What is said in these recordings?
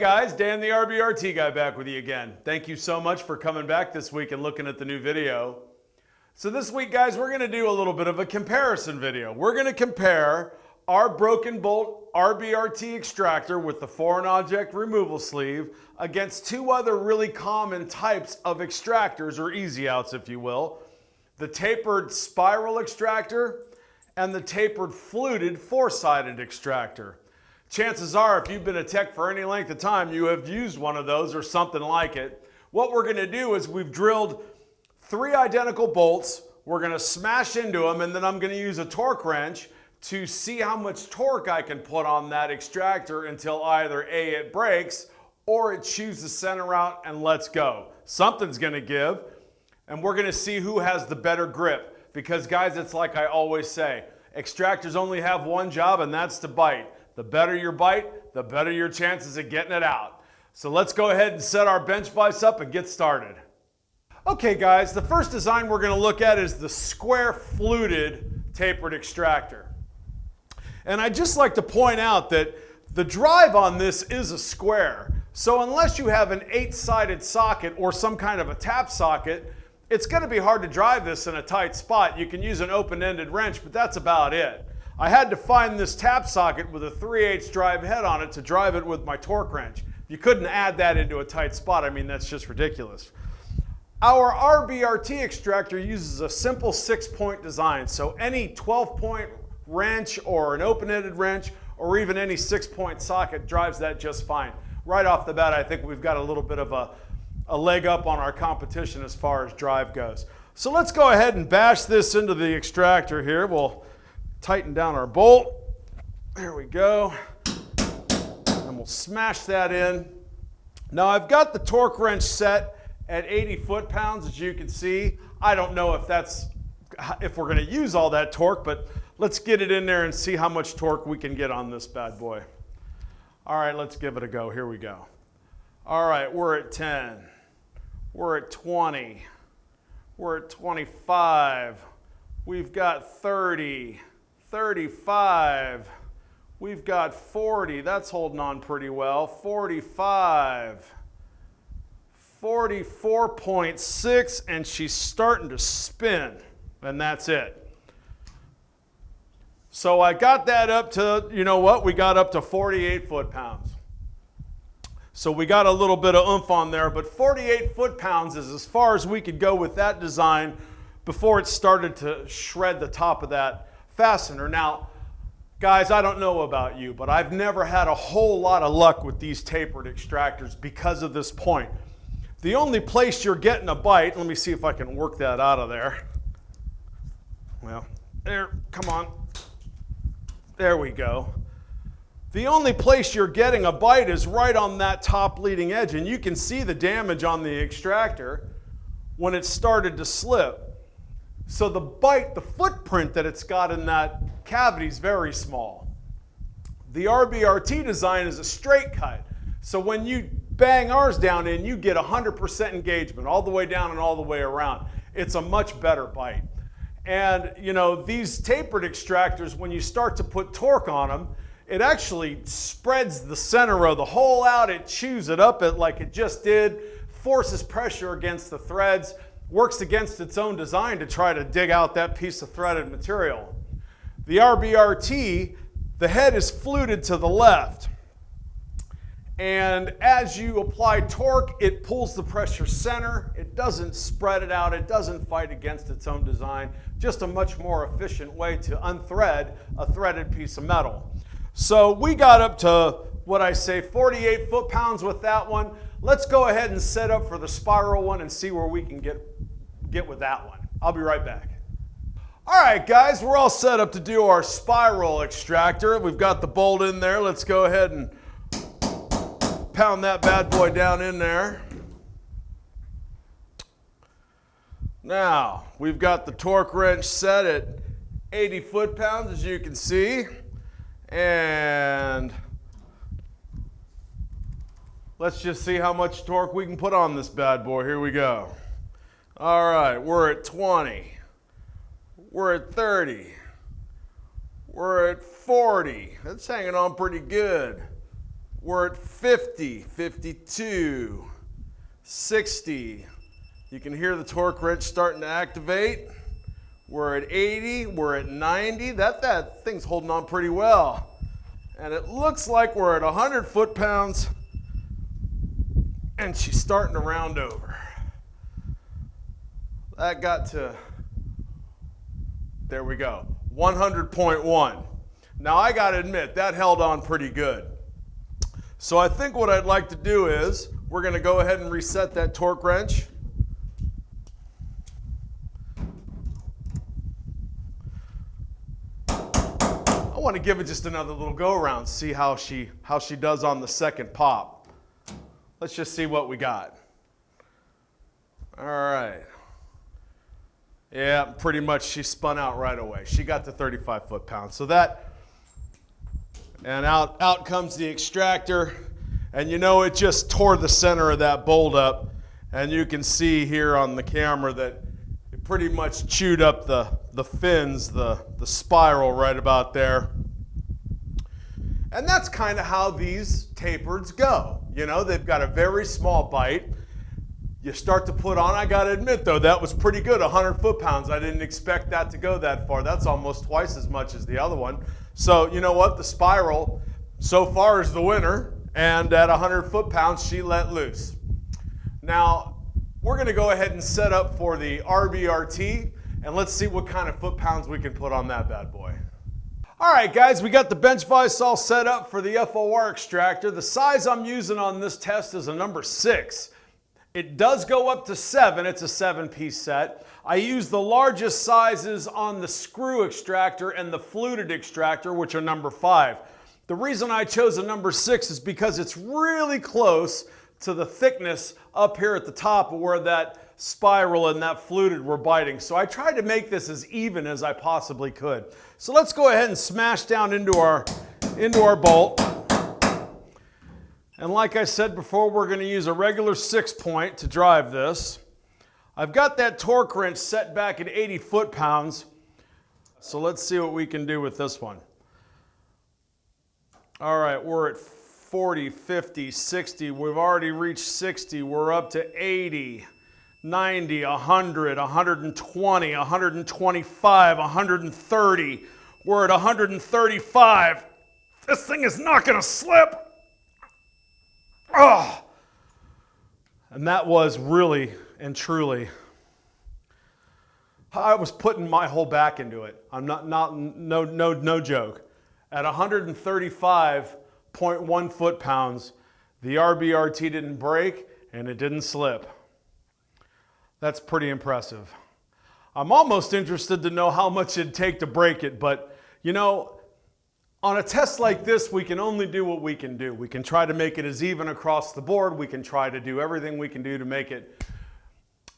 guys, Dan the RBRT Guy back with you again. Thank you so much for coming back this week and looking at the new video. So this week, guys, we're going to do a little bit of a comparison video. We're going to compare our broken bolt RBRT extractor with the foreign object removal sleeve against two other really common types of extractors, or easy outs if you will. The tapered spiral extractor and the tapered fluted four-sided extractor. Chances are, if you've been a tech for any length of time, you have used one of those or something like it. What we're going to do is we've drilled 3 identical bolts. We're going to smash into them, and then I'm going to use a torque wrench to see how much torque I can put on that extractor until either A, it breaks, or it chews the center out and lets go. Something's going to give, and we're going to see who has the better grip. Because guys, it's like I always say, extractors only have one job, and that's to bite. The better your bite, the better your chances of getting it out. So let's go ahead and set our bench vise up and get started. Okay guys, the first design we're going to look at is the square fluted tapered extractor. And I'd just like to point out that the drive on this is a square. So unless you have an 8-sided socket or some kind of a tap socket, it's going to be hard to drive this in a tight spot. You can use an open-ended wrench, but that's about it. I had to find this tap socket with a 3/8 drive head on it to drive it with my torque wrench. You couldn't add that into a tight spot. I mean, that's just ridiculous. Our RBRT extractor uses a simple 6-point design. So any 12-point wrench or an open-ended wrench or even any 6-point socket drives that just fine. Right off the bat, I think we've got a little bit of a leg up on our competition as far as drive goes. So let's go ahead and bash this into the extractor here. We'll tighten down our bolt. There we go. And we'll smash that in. Now I've got the torque wrench set at 80 foot-pounds, as you can see. I don't know if we're going to use all that torque, but let's get it in there and see how much torque we can get on this bad boy. All right, let's give it a go. Here we go. All right, we're at 10. We're at 20. We're at 25. We've got 30. 35, we've got 40, that's holding on pretty well, 45, 44.6, and she's starting to spin, and that's it. So I got that up to, you know what, we got up to 48 foot-pounds. So we got a little bit of oomph on there, but 48 foot-pounds is as far as we could go with that design before it started to shred the top of that fastener. Now, guys, I don't know about you, but I've never had a whole lot of luck with these tapered extractors because of this point. The only place you're getting a bite, let me see if I can work that out of there. Well, there, come on. There we go. The only place you're getting a bite is right on that top leading edge, and you can see the damage on the extractor when it started to slip. So the bite, the footprint that it's got in that cavity is very small. The RBRT design is a straight cut. So when you bang ours down in, you get 100% engagement all the way down and all the way around. It's a much better bite. And you know, these tapered extractors, when you start to put torque on them, it actually spreads the center of the hole out. It chews it up like it just did, forces pressure against the threads, works against its own design to try to dig out that piece of threaded material. The RBRT, the head is fluted to the left. And as you apply torque, it pulls the pressure center. It doesn't spread it out. It doesn't fight against its own design. Just a much more efficient way to unthread a threaded piece of metal. So we got up to, what I say, 48 foot-pounds with that one. Let's go ahead and set up for the spiral one and see where we can get with that one. I'll be right back. All right, guys, we're all set up to do our spiral extractor. We've got the bolt in there. Let's go ahead and pound that bad boy down in there. Now, we've got the torque wrench set at 80 foot-pounds, as you can see. And let's just see how much torque we can put on this bad boy. Here we go. All right, we're at 20. We're at 30. We're at 40. That's hanging on pretty good. We're at 50, 52, 60. You can hear the torque wrench starting to activate. We're at 80, we're at 90. That thing's holding on pretty well. And it looks like we're at 100 foot-pounds, and she's starting to round over. That got to, there we go, 100.1. Now I gotta admit, that held on pretty good. So I think what I'd like to do is, we're gonna go ahead and reset that torque wrench. I want to give it just another little go around, see how she does on the second pop. Let's just see what we got. All right. Yeah, pretty much she spun out right away. She got to 35 foot-pounds. So that, and out comes the extractor. And you know, it just tore the center of that bolt up. And you can see here on the camera that it pretty much chewed up the fins, the spiral right about there. And that's kind of how these tapereds go. You know, they've got a very small bite. You start to put on, I gotta admit though, that was pretty good, 100 foot-pounds. I didn't expect that to go that far. That's almost twice as much as the other one. So you know what, the Spiral so far is the winner, and at 100 foot-pounds, she let loose. Now, we're gonna go ahead and set up for the RBRT, and let's see what kind of foot-pounds we can put on that bad boy. All right, guys, we got the bench vise all set up for the F.O.R extractor. The size I'm using on this test is a number 6. It does go up to 7, it's a 7-piece set. I use the largest sizes on the screw extractor and the fluted extractor, which are number 5. The reason I chose a number 6 is because it's really close to the thickness up here at the top where that spiral and that fluted were biting. So I tried to make this as even as I possibly could. So let's go ahead and smash down into our bolt. And like I said before, we're going to use a regular 6-point to drive this. I've got that torque wrench set back at 80 foot-pounds. So let's see what we can do with this one. All right, we're at 40, 50, 60. We've already reached 60. We're up to 80, 90, 100, 120, 125, 130. We're at 135. This thing is not going to slip. Oh, and that was really and truly, I was putting my whole back into it. I'm no joke. At 135.1 foot-pounds, the RBRT didn't break and it didn't slip. That's pretty impressive. I'm almost interested to know how much it'd take to break it, but you know, on a test like this, we can only do what we can do. We can try to make it as even across the board. We can try to do everything we can do to make it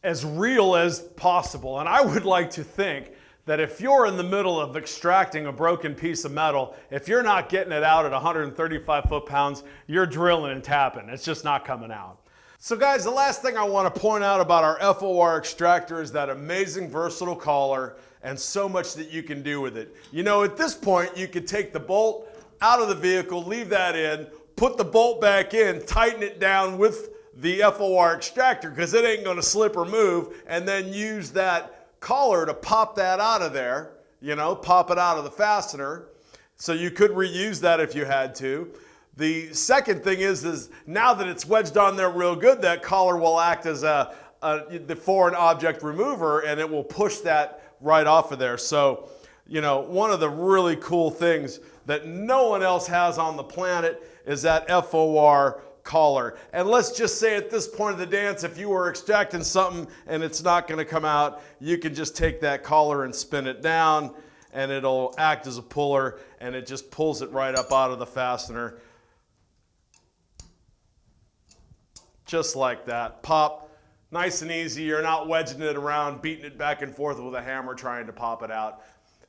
as real as possible. And I would like to think that if you're in the middle of extracting a broken piece of metal, if you're not getting it out at 135 foot-pounds, you're drilling and tapping. It's just not coming out. So guys, the last thing I want to point out about our F.O.R extractor is that amazing versatile collar and so much that you can do with it. You know, at this point, you could take the bolt out of the vehicle, leave that in, put the bolt back in, tighten it down with the F.O.R extractor because it ain't going to slip or move, and then use that collar to pop that out of there, you know, pop it out of the fastener. So you could reuse that if you had to. The second thing is now that it's wedged on there real good, that collar will act as the foreign object remover, and it will push that right off of there. So, you know, one of the really cool things that no one else has on the planet is that F.O.R collar. And let's just say at this point of the dance, if you were extracting something and it's not going to come out, you can just take that collar and spin it down, and it'll act as a puller, and it just pulls it right up out of the fastener. Just like that. Pop. Nice and easy. You're not wedging it around, beating it back and forth with a hammer trying to pop it out.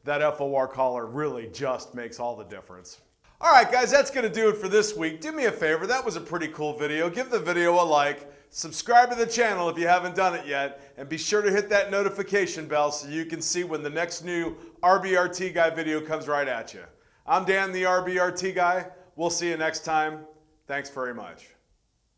That F.O.R collar really just makes all the difference. All right, guys, that's going to do it for this week. Do me a favor. That was a pretty cool video. Give the video a like. Subscribe to the channel if you haven't done it yet. And be sure to hit that notification bell so you can see when the next new RBRT Guy video comes right at you. I'm Dan, the RBRT Guy. We'll see you next time. Thanks very much.